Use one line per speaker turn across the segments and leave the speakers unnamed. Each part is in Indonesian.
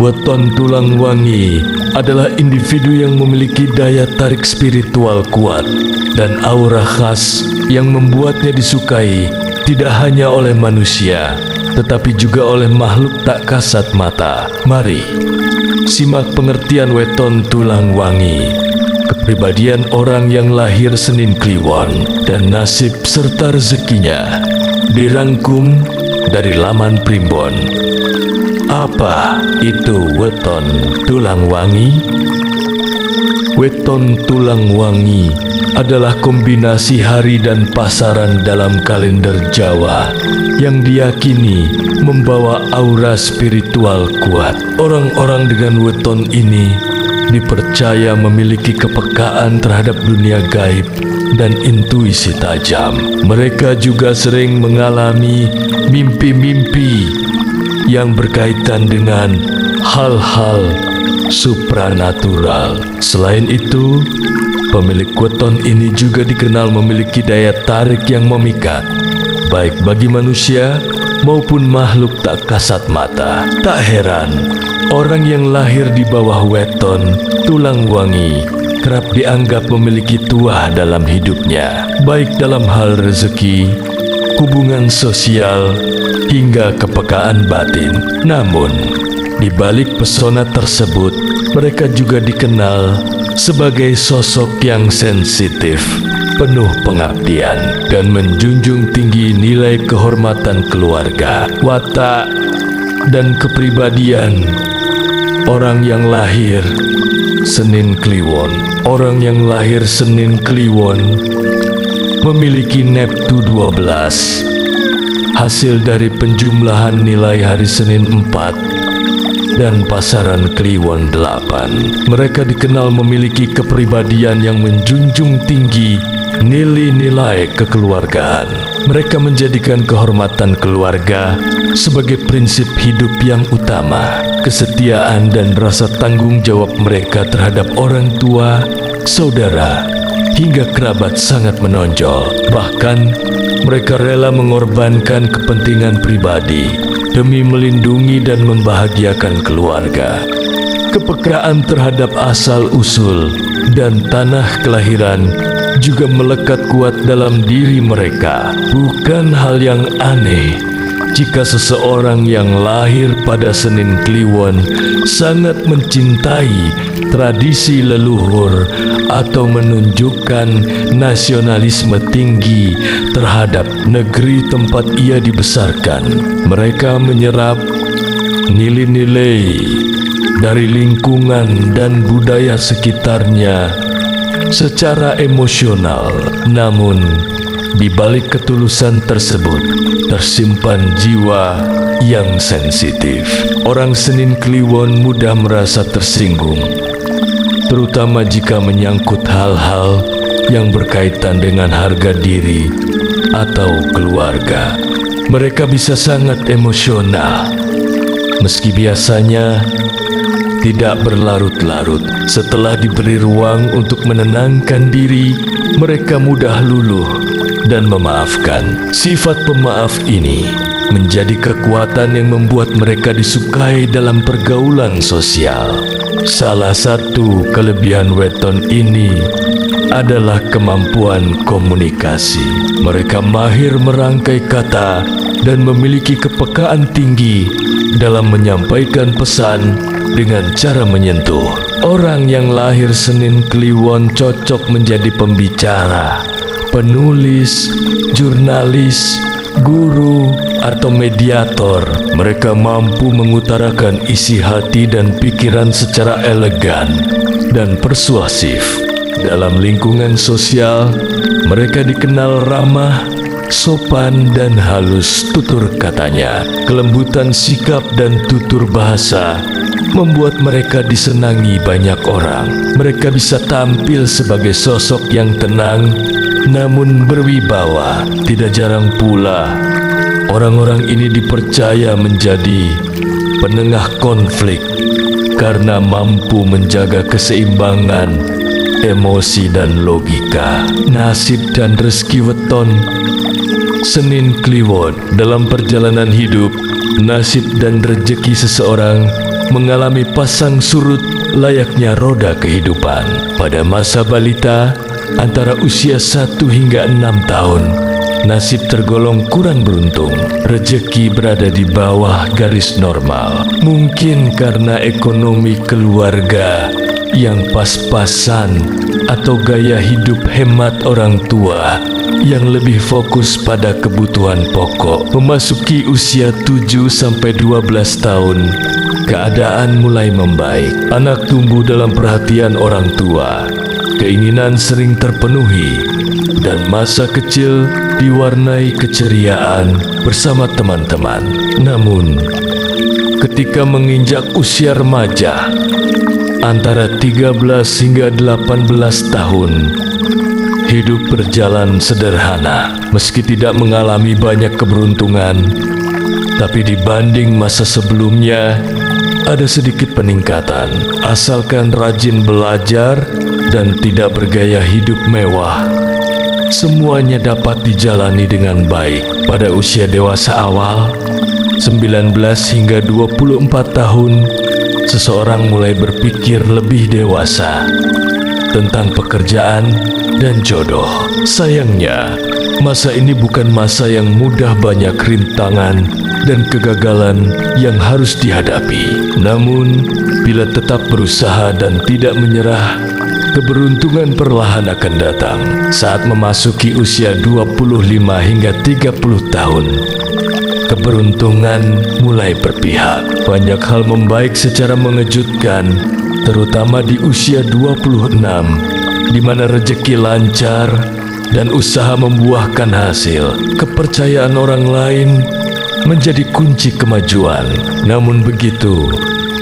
Weton Tulang Wangi adalah individu yang memiliki daya tarik spiritual kuat dan aura khas yang membuatnya disukai tidak hanya oleh manusia, tetapi juga oleh makhluk tak kasat mata. Mari simak pengertian Weton Tulang Wangi, kepribadian orang yang lahir Senin Kliwon, dan nasib serta rezekinya dirangkum dari laman Primbon. Apa itu Weton Tulang Wangi? Weton Tulang Wangi adalah kombinasi hari dan pasaran dalam kalender Jawa yang diyakini membawa aura spiritual kuat. Orang-orang dengan weton ini dipercaya memiliki kepekaan terhadap dunia gaib dan intuisi tajam. Mereka juga sering mengalami mimpi-mimpi yang berkaitan dengan hal-hal supranatural. Selain itu, pemilik weton ini juga dikenal memiliki daya tarik yang memikat, baik bagi manusia maupun makhluk tak kasat mata. Tak heran, orang yang lahir di bawah weton Tulang Wangi kerap dianggap memiliki tuah dalam hidupnya, baik dalam hal rezeki, hubungan sosial, hingga kepekaan batin. Namun, di balik pesona tersebut, mereka juga dikenal sebagai sosok yang sensitif, penuh pengabdian, dan menjunjung tinggi nilai kehormatan keluarga, watak, dan kepribadian. Orang yang lahir Senin Kliwon. Orang yang lahir Senin Kliwon memiliki Neptu 12, hasil dari penjumlahan nilai hari Senin 4 dan pasaran Kliwon 8. Mereka dikenal memiliki kepribadian yang menjunjung tinggi nilai-nilai kekeluargaan. Mereka menjadikan kehormatan keluarga sebagai prinsip hidup yang utama. Kesetiaan dan rasa tanggung jawab mereka terhadap orang tua, saudara, hingga kerabat sangat menonjol. Bahkan, mereka rela mengorbankan kepentingan pribadi demi melindungi dan membahagiakan keluarga. Kepekaan terhadap asal-usul dan tanah kelahiran juga melekat kuat dalam diri mereka. Bukan hal yang aneh jika seseorang yang lahir pada Senin Kliwon sangat mencintai tradisi leluhur atau menunjukkan nasionalisme tinggi terhadap negeri tempat ia dibesarkan. Mereka menyerap nilai-nilai dari lingkungan dan budaya sekitarnya secara emosional. Namun, di balik ketulusan tersebut tersimpan jiwa yang sensitif. Orang Senin Kliwon mudah merasa tersinggung, terutama jika menyangkut hal-hal yang berkaitan dengan harga diri atau keluarga. Mereka bisa sangat emosional, meski biasanya tidak berlarut-larut. Setelah diberi ruang untuk menenangkan diri, mereka mudah luluh dan memaafkan. Sifat pemaaf ini menjadi kekuatan yang membuat mereka disukai dalam pergaulan sosial. Salah satu kelebihan weton ini adalah kemampuan komunikasi. Mereka mahir merangkai kata dan memiliki kepekaan tinggi dalam menyampaikan pesan dengan cara menyentuh. Orang yang lahir Senin Kliwon cocok menjadi pembicara, penulis, jurnalis, guru, atau mediator. Mereka mampu mengutarakan isi hati dan pikiran secara elegan dan persuasif. Dalam lingkungan sosial, mereka dikenal ramah, sopan, dan halus tutur katanya. Kelembutan sikap dan tutur bahasa membuat mereka disenangi banyak orang. Mereka bisa tampil sebagai sosok yang tenang namun berwibawa. Tidak jarang pula orang-orang ini dipercaya menjadi penengah konflik karena mampu menjaga keseimbangan emosi dan logika. Nasib dan rezeki weton Senin Kliwon dalam perjalanan hidup. Nasib dan rezeki seseorang mengalami pasang surut layaknya roda kehidupan. Pada masa balita, antara usia 1 hingga 6 tahun, nasib tergolong kurang beruntung. Rezeki berada di bawah garis normal. Mungkin karena ekonomi keluarga yang pas-pasan atau gaya hidup hemat orang tua yang lebih fokus pada kebutuhan pokok. Memasuki usia 7-12 tahun, keadaan mulai membaik. Anak tumbuh dalam perhatian orang tua. Keinginan sering terpenuhi dan masa kecil diwarnai keceriaan bersama teman-teman. Namun, ketika menginjak usia remaja, antara 13 hingga 18 tahun, hidup berjalan sederhana. Meski tidak mengalami banyak keberuntungan, tapi dibanding masa sebelumnya, ada sedikit peningkatan. Asalkan rajin belajar dan tidak bergaya hidup mewah, semuanya dapat dijalani dengan baik. Pada usia dewasa awal, 19 hingga 24 tahun, seseorang mulai berpikir lebih dewasa tentang pekerjaan dan jodoh. Sayangnya, masa ini bukan masa yang mudah, banyak rintangan dan kegagalan yang harus dihadapi. Namun, bila tetap berusaha dan tidak menyerah, keberuntungan perlahan akan datang. Saat memasuki usia 25 hingga 30 tahun, keberuntungan mulai berpihak. Banyak hal membaik secara mengejutkan, terutama di usia 26, di mana rezeki lancar dan usaha membuahkan hasil. Kepercayaan orang lain menjadi kunci kemajuan. Namun begitu,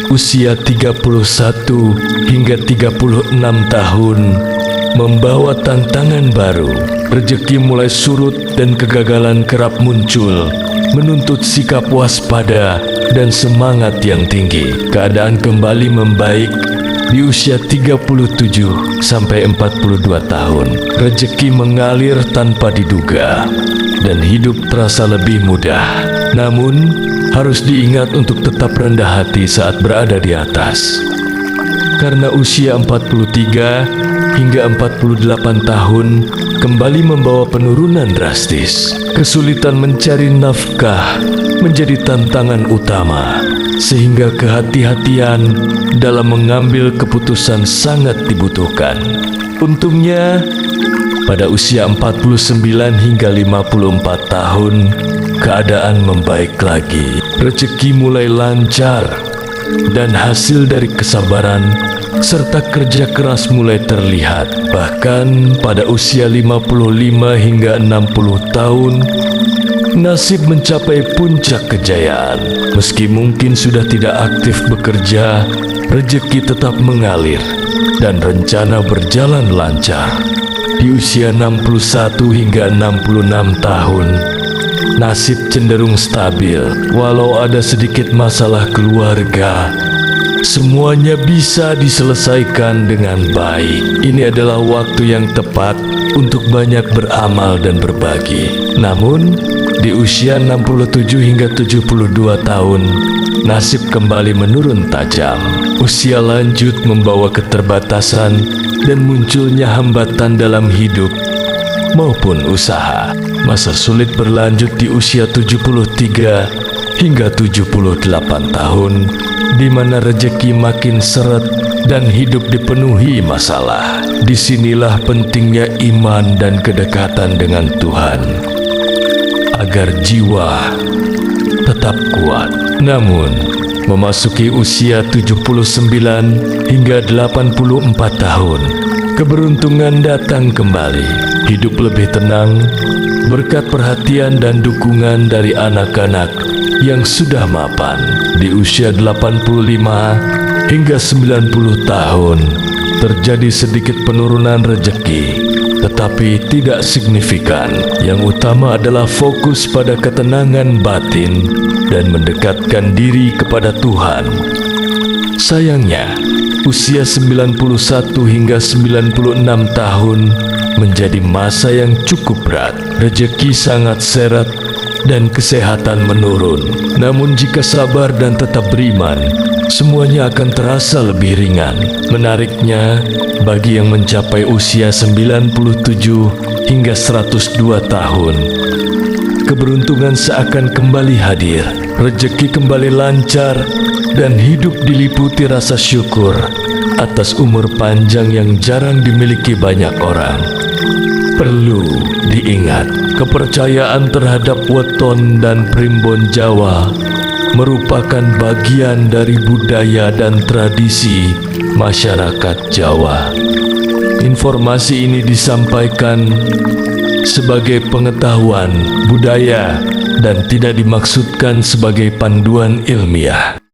usia 31 hingga 36 tahun membawa tantangan baru. Rezeki mulai surut dan kegagalan kerap muncul, menuntut sikap waspada dan semangat yang tinggi. Keadaan kembali membaik di usia 37 sampai 42 tahun. Rezeki mengalir tanpa diduga dan hidup terasa lebih mudah. Namun, harus diingat untuk tetap rendah hati saat berada di atas. Karena usia 43 hingga 48 tahun kembali membawa penurunan drastis. Kesulitan mencari nafkah menjadi tantangan utama, sehingga kehati-hatian dalam mengambil keputusan sangat dibutuhkan. Untungnya, pada usia 49 hingga 54 tahun, keadaan membaik lagi. Rezeki mulai lancar dan hasil dari kesabaran serta kerja keras mulai terlihat. Bahkan pada usia 55 hingga 60 tahun, nasib mencapai puncak kejayaan. Meski mungkin sudah tidak aktif bekerja, rezeki tetap mengalir dan rencana berjalan lancar. Di usia 61 hingga 66 tahun, nasib cenderung stabil. Walau ada sedikit masalah keluarga, semuanya bisa diselesaikan dengan baik. Ini adalah waktu yang tepat untuk banyak beramal dan berbagi. Namun, di usia 67 hingga 72 tahun, nasib kembali menurun tajam. Usia lanjut membawa keterbatasan dan munculnya hambatan dalam hidup maupun usaha. Masa sulit berlanjut di usia 73 hingga 78 tahun, di mana rezeki makin seret dan hidup dipenuhi masalah. Disinilah pentingnya iman dan kedekatan dengan Tuhan, agar jiwa tetap kuat. Namun, memasuki usia 79 hingga 84 tahun, keberuntungan datang kembali. Hidup lebih tenang berkat perhatian dan dukungan dari anak-anak yang sudah mapan. Di usia 85 hingga 90 tahun, terjadi sedikit penurunan rezeki, tetapi tidak signifikan. Yang utama adalah fokus pada ketenangan batin dan mendekatkan diri kepada Tuhan. Sayangnya, usia 91 hingga 96 tahun menjadi masa yang cukup berat. Rezeki sangat seret dan kesehatan menurun. Namun jika sabar dan tetap beriman, semuanya akan terasa lebih ringan. Menariknya, bagi yang mencapai usia 97 hingga 102 tahun, keberuntungan seakan kembali hadir, rezeki kembali lancar, dan hidup diliputi rasa syukur atas umur panjang yang jarang dimiliki banyak orang. Perlu diingat, kepercayaan terhadap weton dan primbon Jawa merupakan bagian dari budaya dan tradisi masyarakat Jawa. Informasi ini disampaikan sebagai pengetahuan budaya dan tidak dimaksudkan sebagai panduan ilmiah.